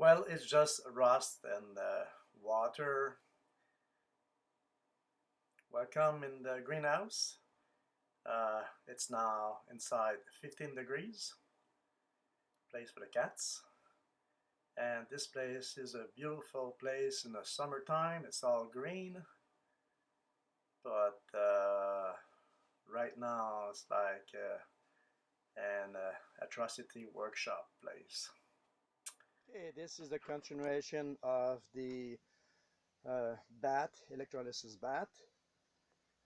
Well, it's just rust and water. Welcome in the greenhouse. It's now inside 15 degrees, place for the cats. And this place is a beautiful place in the summertime. It's all green, but right now it's like an atrocity workshop place. Okay, this is the continuation of the bat, electrolysis bat,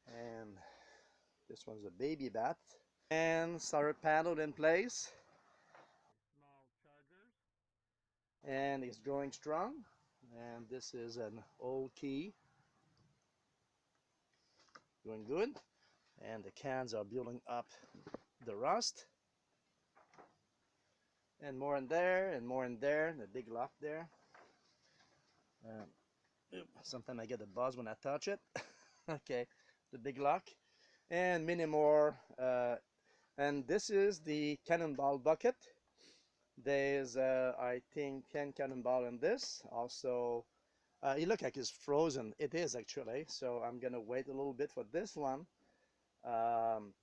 and this one's a baby bat. And solar panel in place. Small chargers. And it's growing strong. And this is an old key, doing good. And the cans are building up the rust. And more in there, and more in there, the big lock there. Um, Sometimes I get a buzz when I touch it. Okay, the big lock. And many more. And this is the cannonball bucket. There's, I think, 10 cannonball in this. Also, it looks like it's frozen. It is actually. So I'm going to wait a little bit for this one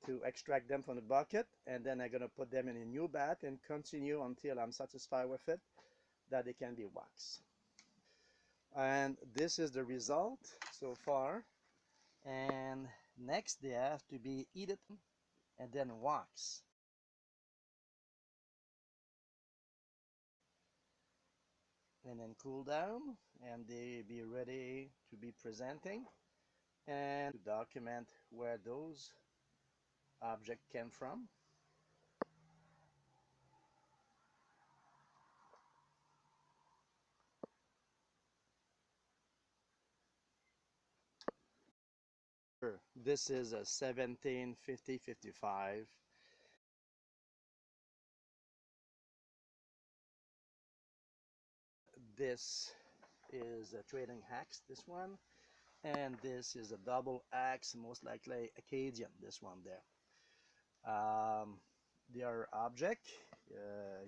to extract them from the bucket. And then I'm going to put them in a new bat and continue until I'm satisfied with it that they can be waxed. And this is the result so far. And next they have to be heated and then waxed. And then cool down, and they be ready to be presenting and to document where those objects came from. Sure. This is a 1750-55. This is a trading axe, this one, and this is a double axe, most likely Acadian, this one there. Their object,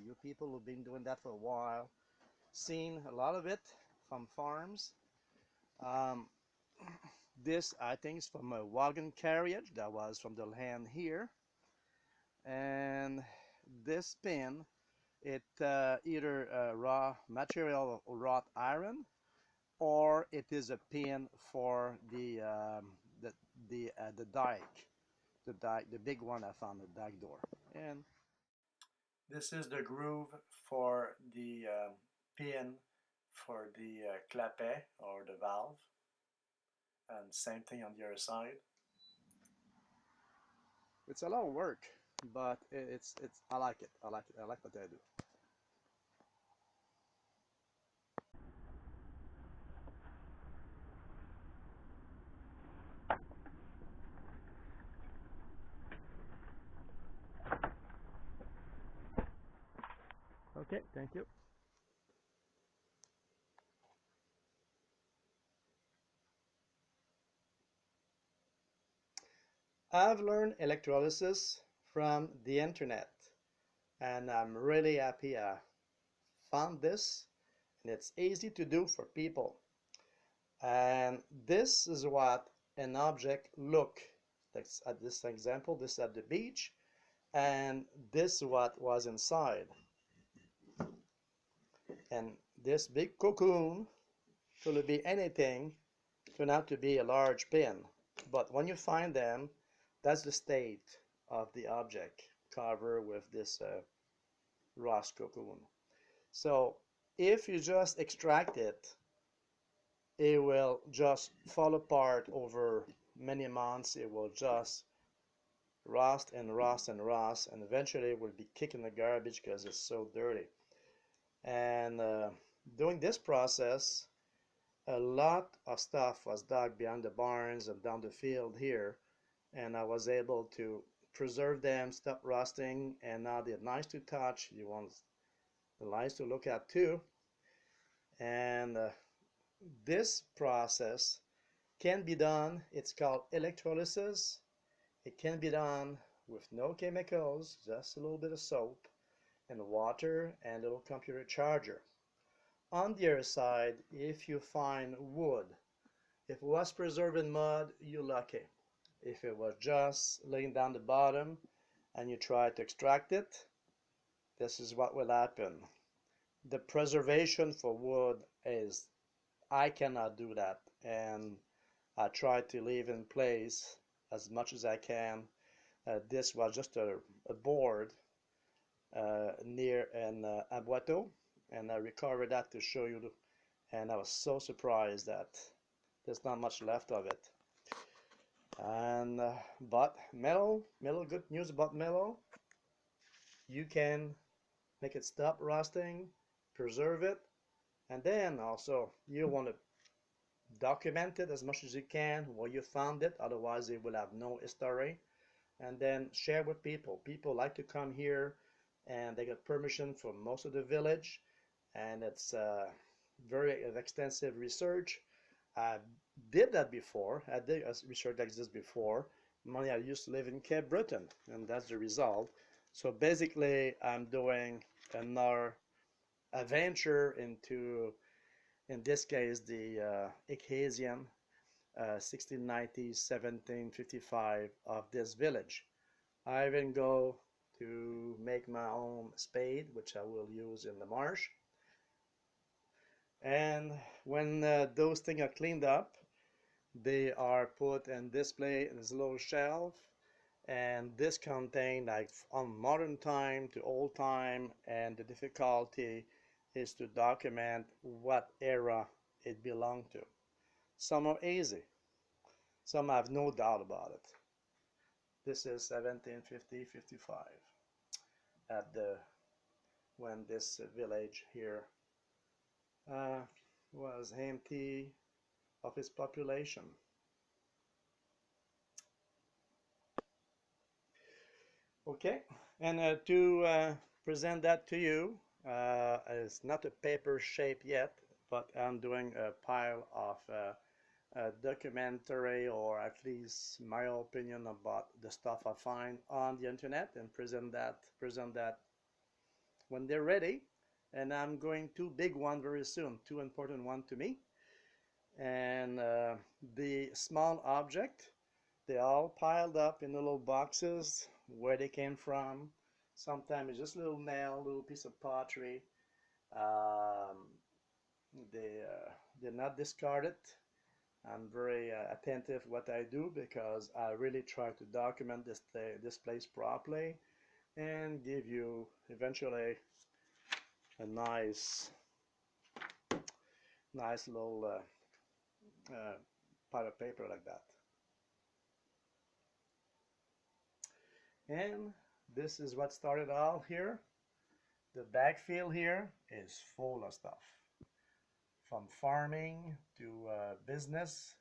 you people who've been doing that for a while, seen a lot of it from farms. Um, this, I think, is from a wagon carriage that was from the land here. And this pin, it either raw material or wrought iron, or it is a pin for the dike, the big one I found, the dike door. And This is the groove for the pin for the clapet or the valve, and same thing on the other side. it's a lot of work, but it's I like it. I like it. I like what I do. Okay, thank you. I've learned electrolysis from the internet, and I'm really happy I found this, and it's easy to do for people. And this is what an object look. That's at this example, this is at the beach, and this is what was inside. And this big cocoon could be anything, turned out to be a large pin. But when you find them, that's the state of the object covered with this rust cocoon. So if you just extract it, it will just fall apart over many months. It will just rust and rust and rust, and eventually it will be kicked in the garbage because it's so dirty. And during this process, a lot of stuff was dug behind the barns and down the field here, and I was able to preserve them, stop rusting, and now they're nice to touch. You want the nice to look at too. And this process can be done, it's called electrolysis. It can be done with no chemicals, just a little bit of soap and water and a little computer charger. On the other side, if you find wood, if it was preserved in mud, you're lucky. If it was just laying down the bottom and you try to extract it, this is what will happen. The preservation for wood is, I cannot do that, and I try to leave in place as much as I can. This was just a board near an abueto, and I recovered that to show you, and I was so surprised that there's not much left of it. And but metal, good news about metal, you can make it stop rusting, preserve it, and then also you want to document it as much as you can where you found it, otherwise it will have no history. And then share with people. People like to come here and they get permission from most of the village, and it's very extensive research. I did that before. I did research like this before. Money, I used to live in Cape Breton, and that's the result. So basically, I'm doing another adventure into, in this case, the Icasian 1690-1755 of this village. I even go to make my own spade, which I will use in the marsh. And when those things are cleaned up, they are put and displayed in this little shelf. And this contains, like, on modern time to old time, and the difficulty is to document what era it belonged to. Some are easy, some have no doubt about it. This is 1750-55 at the when this village here was empty of its population. Okay, and to present that to you, it's not a paper shape yet, but I'm doing a pile of documentary, or at least my opinion about the stuff I find on the internet, and present that when they're ready. And I'm going two big ones very soon, two important ones to me. And the small object, they all piled up in the little boxes where they came from. Sometimes it's just a little nail, little piece of pottery. Um, they're not discarded. I'm very attentive what I do, because I really try to document this place properly and give you eventually a nice little pile of paper like that. And this is what started all here. The backfield here is full of stuff, from farming to business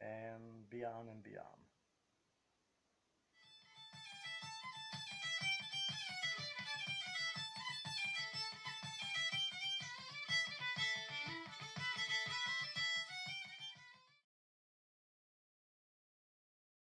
and beyond and beyond.